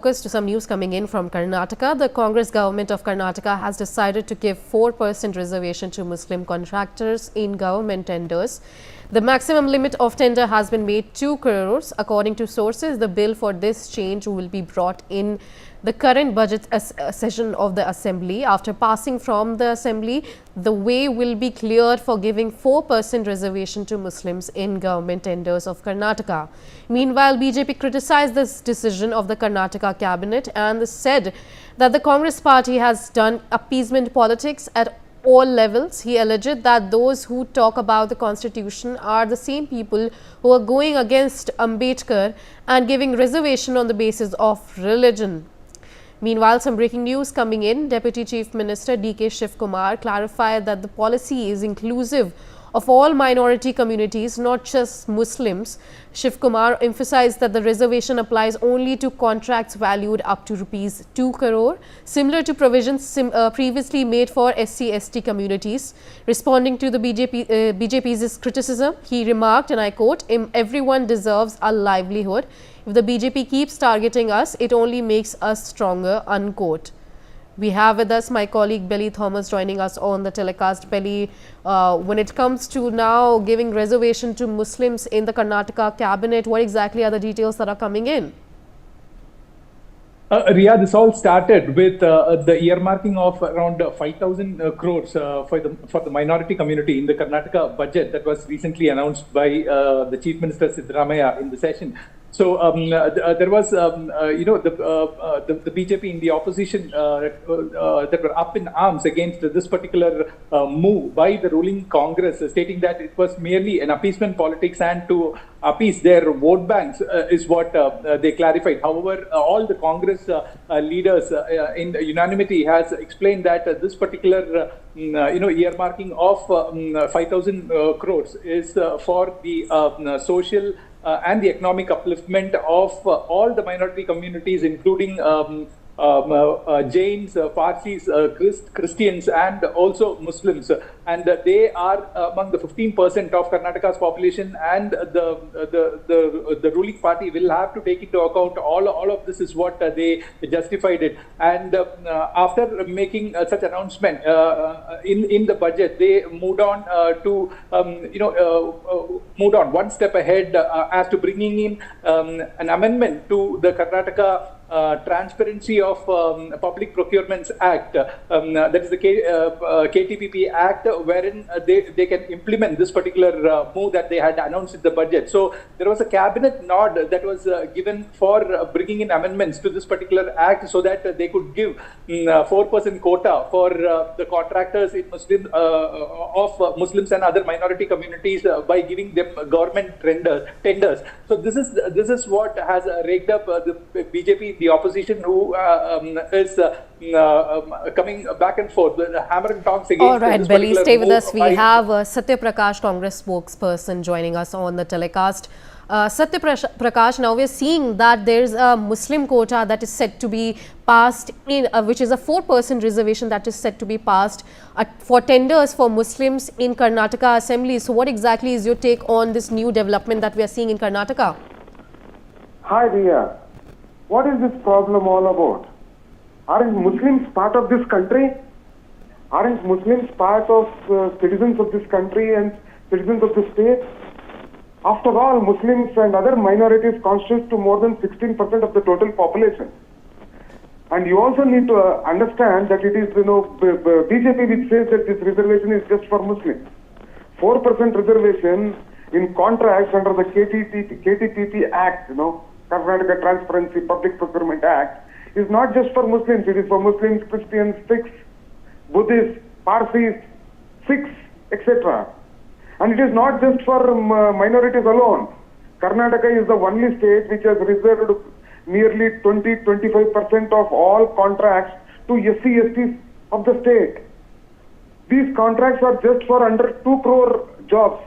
To some news coming in from Karnataka, the Congress government of Karnataka has decided to give 4% reservation to Muslim contractors in government tenders. The maximum limit of tender has been made 2 crores. According to sources, the bill for this change will be brought in the current budget session of the Assembly. After passing from the Assembly, the way will be cleared for giving 4% reservation to Muslims in government tenders of Karnataka. Meanwhile, BJP criticized this decision of the Karnataka cabinet and said that the Congress party has done appeasement politics at all levels. He alleged that those who talk about the constitution are the same people who are going against Ambedkar and giving reservation on the basis of religion. Meanwhile, some breaking news coming in. Deputy Chief Minister D.K. Shivkumar clarified that the policy is inclusive of all minority communities, not just Muslims. Shivkumar emphasized that the reservation applies only to contracts valued up to rupees 2 crore, similar to provisions previously made for SC/ST communities. Responding to the BJP's criticism, he remarked, and I quote, "Everyone deserves a livelihood. If the BJP keeps targeting us, it only makes us stronger," unquote. We have with us my colleague Belly Thomas joining us on the telecast. Belly, when it comes to now giving reservation to Muslims in the Karnataka cabinet, what exactly are the details that are coming in? Riya, this all started with the earmarking of around 5,000 crores for the minority community in the Karnataka budget that was recently announced by the Chief Minister Siddaramaiah in the session. So there was, the BJP in the opposition that were up in arms against this particular move by the ruling Congress, stating that it was merely an appeasement politics and to appease their vote banks is what they clarified. However, all the Congress leaders in unanimity has explained that this particular earmarking of 5,000 crores is for the social and the economic upliftment of all the minority communities, including Jains, Parsis, Christians, and also Muslims. And they are among the 15% of Karnataka's population, and the ruling party will have to take into account all of this is what they justified it. And after making such announcement in the budget, they moved on to moved on one step ahead as to bringing in an amendment to the Karnataka Transparency of Public Procurements Act, that is the KTPP Act, wherein they can implement this particular move that they had announced in the budget. So there was a cabinet nod that was given for bringing in amendments to this particular act so that they could give 4% quota for the contractors in of Muslims and other minority communities by giving them government tenders. So this is what has raked up the BJP, the opposition, who is coming back and forth, the hammer and tongs against. All right, Belly, stay with us. We have Satya Prakash, Congress spokesperson, joining us on the telecast. Satya Prakash, now we are seeing that there is a Muslim quota that is set to be passed in, which is a 4% reservation that is set to be passed for tenders for Muslims in Karnataka Assembly. So what exactly is your take on this new development that we are seeing in Karnataka? Hi, Riya. What is this problem all about? Aren't Muslims part of this country? Aren't Muslims part of citizens of this country and citizens of the state? After all, Muslims and other minorities constitute to more than 16% of the total population. And you also need to understand that it is, BJP which says that this reservation is just for Muslims. 4% reservation in contracts under the KTPP Act, Karnataka Transparency Public Procurement Act, is not just for Muslims. It is for Muslims, Christians, Sikhs, Buddhists, Parsis, Sikhs, etc. And it is not just for minorities alone. Karnataka is the only state which has reserved nearly 20-25% of all contracts to SC/STs of the state. These contracts are just for under 2 crore jobs.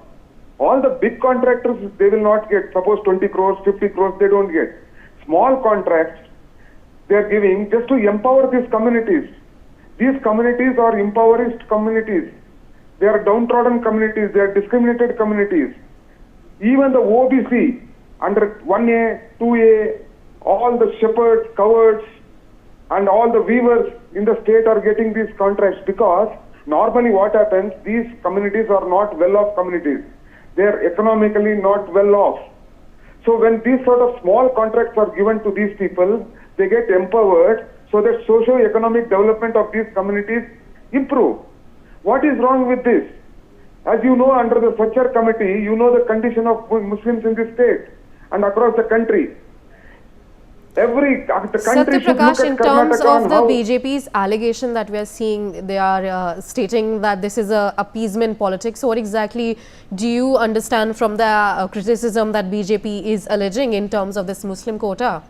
All the big contractors, they will not get, suppose 20 crores, 50 crores, they don't get. Small contracts, they are giving just to empower these communities. These communities are impoverished communities. They are downtrodden communities, they are discriminated communities. Even the OBC under 1A, 2A, all the shepherds, cowards, and all the weavers in the state are getting these contracts, because normally what happens, these communities are not well-off communities. They are economically not well off. So when these sort of small contracts are given to these people, they get empowered so that socio-economic development of these communities improve. What is wrong with this? As you know, under the Swachhar committee, you know the condition of Muslims in this state and across the country. The country should look Prakash, at in terms Karnataka of and the how BJP's allegation that we are seeing, they are stating that this is a appeasement politics. So what exactly do you understand from the criticism that BJP is alleging in terms of this Muslim quota?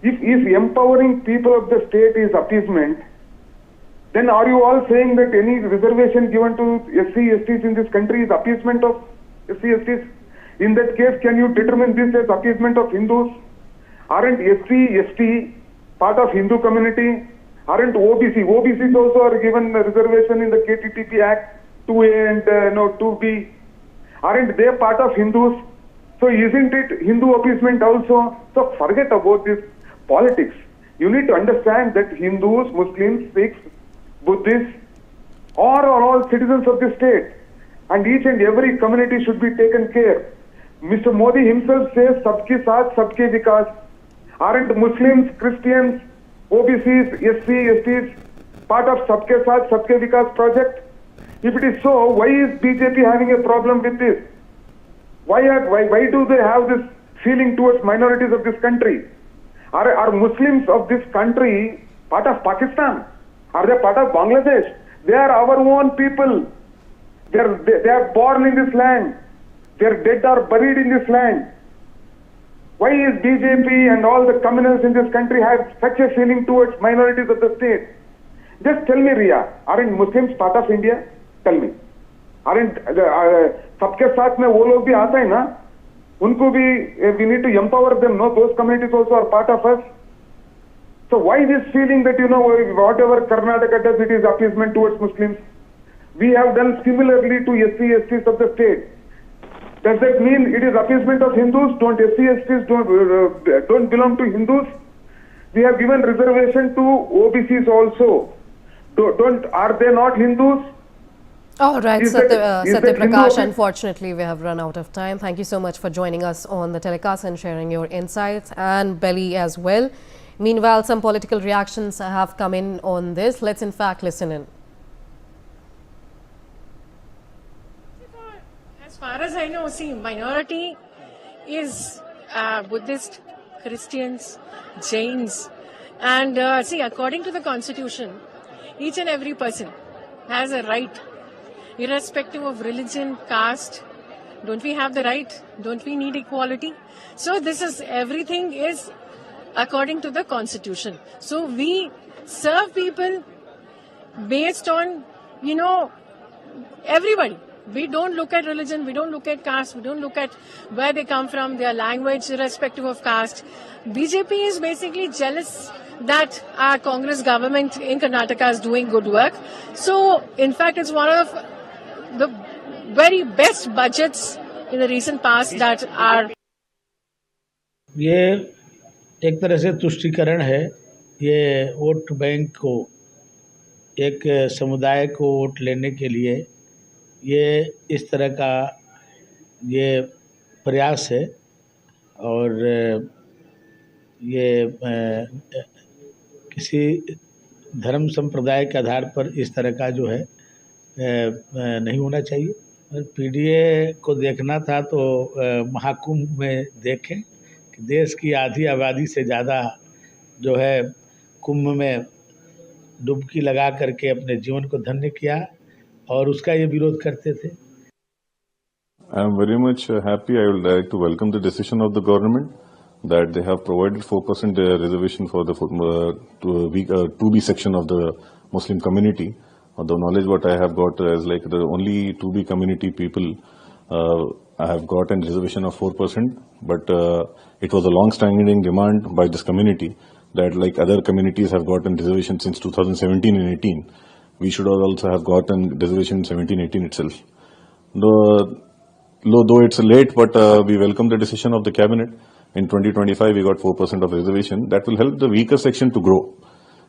if empowering people of the state is appeasement, then are you all saying that any reservation given to SC, STs in this country is appeasement of SC, STs? In that case, can you determine this as appeasement of Hindus? Aren't SC, ST part of Hindu community? Aren't OBC? OBCs also are given a reservation in the KTTP Act 2A and 2B. Aren't they part of Hindus? So isn't it Hindu appeasement also? So forget about this politics. You need to understand that Hindus, Muslims, Sikhs, Buddhists are all citizens of the state, and each and every community should be taken care. Mr. Modi himself says, "Sabke saath, sabke vikas." Aren't Muslims, Christians, OBCs, SC, STs part of Sabke Saath, Sabke Vikas project? If it is so, why is BJP having a problem with this? Why do they have this feeling towards minorities of this country? Are Muslims of this country part of Pakistan? Are they part of Bangladesh? They are our own people. They are born in this land. Their dead are buried in this land. Why is BJP and all the communals in this country have such a feeling towards minorities of the state? Just tell me, Ria, aren't Muslims part of India? Tell me. Aren't सबके साथ में वो लोग भी आता है ना? उनको भी we need to empower them, no? Those communities also are part of us. So why this feeling that, whatever Karnataka does, it is appeasement towards Muslims? We have done similarly to SC, STs of the state. Does that mean it is appeasement of Hindus? Don't SC, STs don't belong to Hindus? We have given reservation to OBCs also. Are they not Hindus? All right, Is Satya that Prakash, Hindu- unfortunately we have run out of time. Thank you so much for joining us on the telecast and sharing your insights, and Belly as well. Meanwhile, some political reactions have come in on this. Let's in fact listen in. As far as I know, see, minority is Buddhist, Christians, Jains, and see, according to the constitution, each and every person has a right, irrespective of religion, caste. Don't we have the right? Don't we need equality? So this is, everything is according to the constitution. So we serve people based on, everybody. We don't look at religion, we don't look at caste, we don't look at where they come from, their language, irrespective of caste. BJP is basically jealous that our Congress government in Karnataka is doing good work. So, in fact, it's one of the very best budgets in the recent past that are... ये एक तरह से तुष्टीकरण है। ये vote bank को, एक समुदाय को वोट लेने के लिए ये इस तरह का ये प्रयास है, और ये किसी धर्म संप्रदाय के आधार पर इस तरह का जो है नहीं होना चाहिए। पीडीए को देखना था तो महाकुंभ में देखें कि देश की आधी आबादी से ज़्यादा जो है कुंभ में डुबकी लगा करके अपने जीवन को धन्य किया, और उसका ये विरोध करते थे। I am very much happy. I would like to welcome the decision of the government that they have provided 4% reservation for the 2B section of the Muslim community. The knowledge what I have got is like the only 2B community people I have got a reservation of 4%, but it was a long-standing demand by this community that like other communities have gotten reservation since 2017 and 18. We should also have gotten reservation 17-18 itself. Though it's late, but we welcome the decision of the cabinet, In 2025, we got 4% of reservation. That will help the weaker section to grow.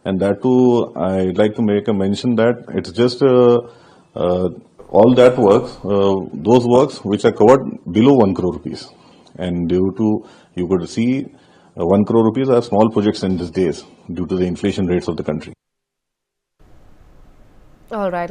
And that too, I'd like to make a mention that it's just all that works, those works which are covered below 1 crore rupees. And due to, you could see 1 crore rupees are small projects in these days due to the inflation rates of the country. All right.